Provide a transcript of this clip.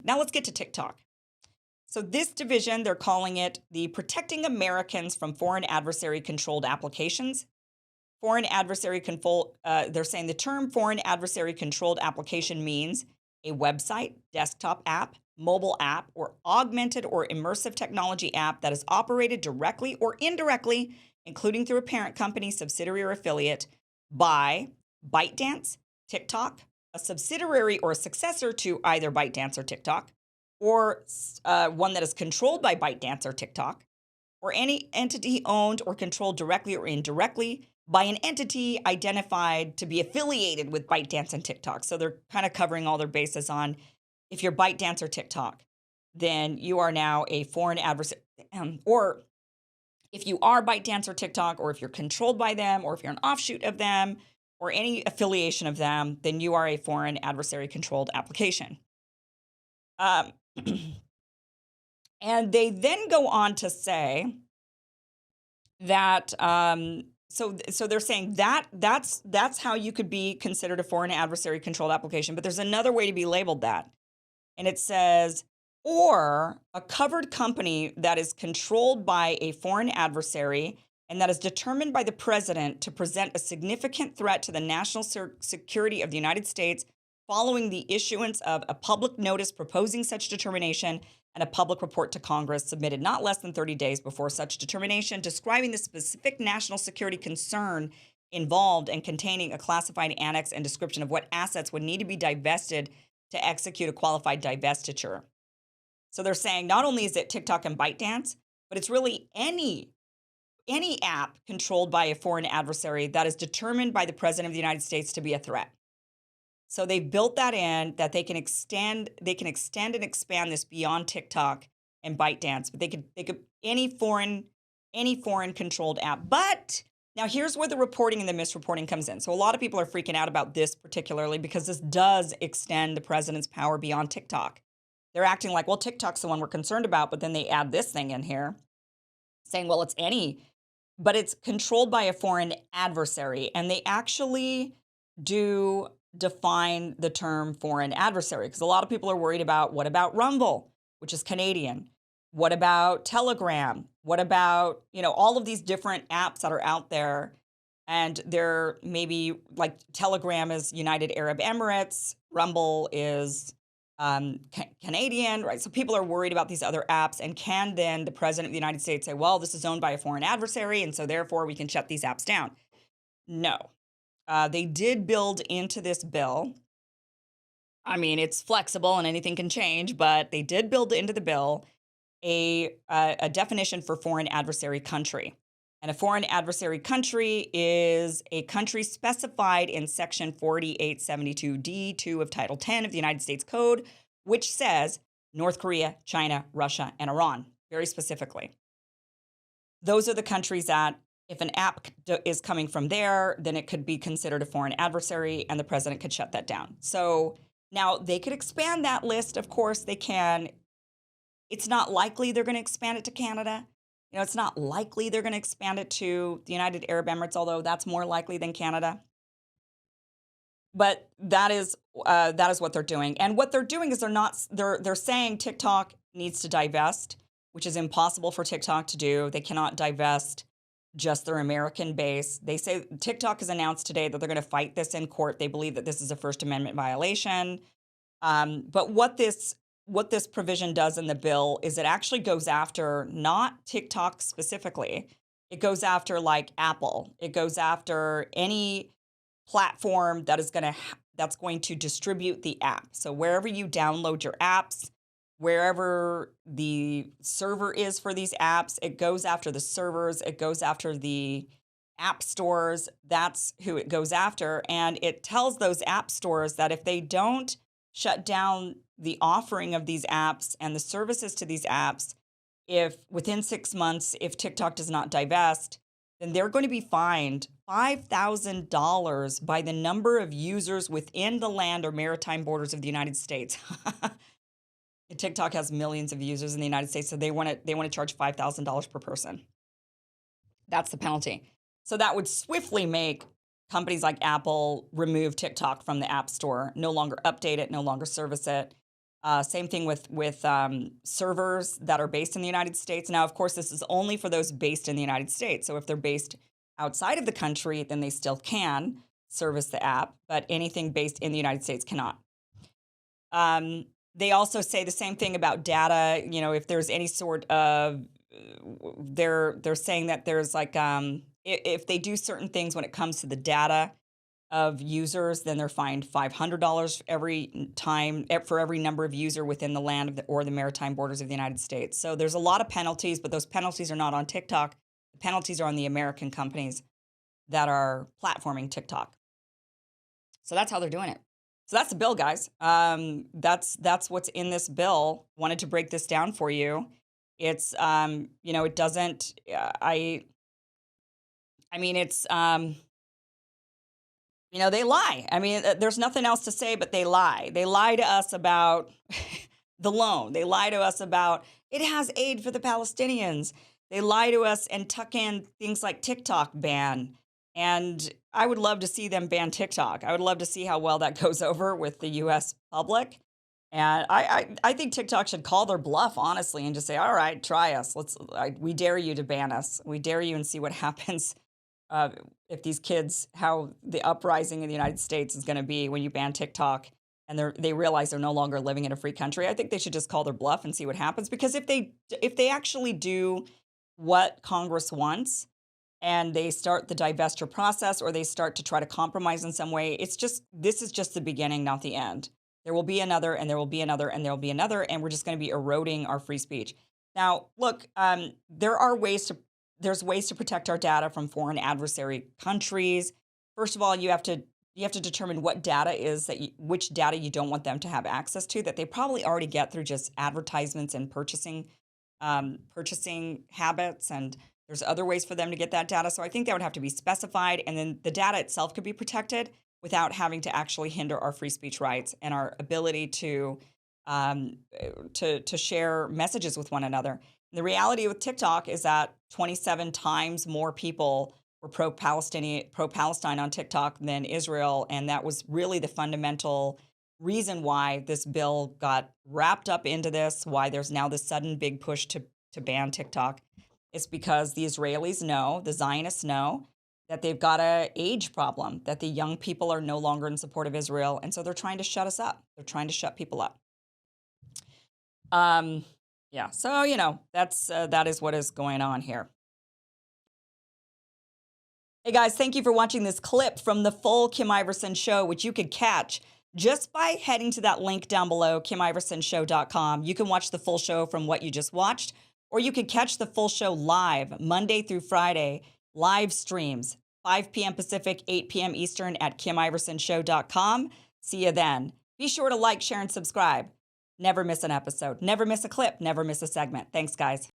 Now let's get to TikTok. So this division, they're calling it the Protecting Americans from Foreign Adversary Controlled Applications. Foreign adversary control, they're saying the term foreign adversary controlled application means a website, desktop app, mobile app, or augmented or immersive technology app that is operated directly or indirectly, including through a parent company, subsidiary, or affiliate, by ByteDance, TikTok, a subsidiary or a successor to either ByteDance or TikTok, or one that is controlled by ByteDance or TikTok, or any entity owned or controlled directly or indirectly by an entity identified to be affiliated with ByteDance and TikTok. So they're kind of covering all their bases on if you're ByteDance or TikTok, then you are now a foreign adversary. Or if you are ByteDance or TikTok, or if you're controlled by them, or if you're an offshoot of them, or any affiliation of them, then you are a foreign adversary controlled application. Um, and they then go on to say that so they're saying that that's how you could be considered a foreign adversary controlled application, but there's another way to be labeled that. And it says, or a covered company that is controlled by a foreign adversary and that is determined by the president to present a significant threat to the national security of the United States following the issuance of a public notice proposing such determination and a public report to Congress submitted not less than 30 days before such determination, describing the specific national security concern involved and containing a classified annex and description of what assets would need to be divested to execute a qualified divestiture. So they're saying not only is it TikTok and ByteDance, but it's really any app controlled by a foreign adversary that is determined by the president of the United States to be a threat. So they built that in that they can extend and expand this beyond TikTok and ByteDance, but they could any foreign controlled app. But now here's where the reporting and the misreporting comes in. So a lot of people are freaking out about this particularly because this does extend the president's power beyond TikTok. They're acting like, well, TikTok's the one we're concerned about, but then they add this thing in here saying, well, it's any, but it's controlled by a foreign adversary. And they actually do define the term foreign adversary because a lot of people are worried about what about Rumble, which is Canadian? What about Telegram? What about, all of these different apps that are out there? And they're maybe like Telegram is United Arab Emirates, Rumble is Canadian, right? So people are worried about these other apps. And can then the president of the United States say, well, this is owned by a foreign adversary, and so therefore we can shut these apps down? No. They did build into this bill. I mean, it's flexible and anything can change, but they did build into the bill a definition for foreign adversary country. And a foreign adversary country is a country specified in Section 4872D2 of Title 10 of the United States Code, which says North Korea, China, Russia, and Iran, very specifically. Those are the countries that if an app is coming from there, then it could be considered a foreign adversary and the president could shut that down. So now they could expand that list. Of course, they can. It's not likely they're going to expand it to Canada. It's not likely they're going to expand it to the United Arab Emirates, although that's more likely than Canada. But that is what they're doing. And what they're doing is they're saying TikTok needs to divest, which is impossible for TikTok to do. They cannot divest just their American base. They say TikTok has announced today that they're going to fight this in court. They believe that this is a First Amendment violation. But what this provision does in the bill is it actually goes after not TikTok specifically. It goes after like Apple. It goes after any platform that's going to distribute the app. So wherever you download your apps, wherever the server is for these apps, it goes after the servers, it goes after the app stores. That's who it goes after. And it tells those app stores that if they don't shut down the offering of these apps and the services to these apps, if within 6 months, if TikTok does not divest, then they're going to be fined $5,000 by the number of users within the land or maritime borders of the United States. TikTok has millions of users in the United States, so they want to charge $5,000 per person. That's the penalty. So that would swiftly make companies like Apple remove TikTok from the App Store, no longer update it, no longer service it. Same thing with servers that are based in the United States. Now, of course, this is only for those based in the United States. So if they're based outside of the country, then they still can service the app, but anything based in the United States cannot. They also say the same thing about data. You know, if there's any sort of, they're saying that there's like, if they do certain things when it comes to the data of users, then they're fined $500 every time for every number of user within the land of or the maritime borders of the United States. So there's a lot of penalties, but those penalties are not on TikTok. The penalties are on the American companies that are platforming TikTok. So that's how they're doing it. So that's the bill, guys. That's what's in this bill. Wanted to break this down for you. It's you know, it doesn't. I mean, it's you know, they lie. I mean, there's nothing else to say, but they lie. They lie to us about the loan. They lie to us about it has aid for the Palestinians. They lie to us and tuck in things like TikTok ban. And I would love to see them ban TikTok. I would love to see how well that goes over with the U.S. public. And I think TikTok should call their bluff, honestly, and just say, all right, try us. We dare you to ban us. We dare you and see what happens. If these kids, how the uprising in the United States is going to be when you ban TikTok and they realize they're no longer living in a free country. I think they should just call their bluff and see what happens. Because if they actually do what Congress wants and they start the divestiture process or they start to try to compromise in some way, this is just the beginning, not the end. There will be another, and there will be another, and there will be another, and we're just going to be eroding our free speech. Now, look, there's ways to protect our data from foreign adversary countries. First of all, you have to determine what data is which data you don't want them to have access to, that they probably already get through just advertisements and purchasing habits. And there's other ways for them to get that data. So I think that would have to be specified, and then the data itself could be protected without having to actually hinder our free speech rights and our ability to share messages with one another. The reality with TikTok is that 27 times more people were pro-Palestine on TikTok than Israel, and that was really the fundamental reason why this bill got wrapped up into this, why there's now this sudden big push to ban TikTok. It's because the Israelis know, the Zionists know, that they've got an age problem, that the young people are no longer in support of Israel, and so they're trying to shut us up. They're trying to shut people up. Yeah, so, you know, that is what is going on here. Hey, guys, thank you for watching this clip from the full Kim Iversen Show, which you could catch just by heading to that link down below, KimIversonShow.com. You can watch the full show from what you just watched, or you could catch the full show live Monday through Friday, live streams, 5 p.m. Pacific, 8 p.m. Eastern at KimIversonShow.com. See you then. Be sure to like, share, and subscribe. Never miss an episode. Never miss a clip. Never miss a segment. Thanks, guys.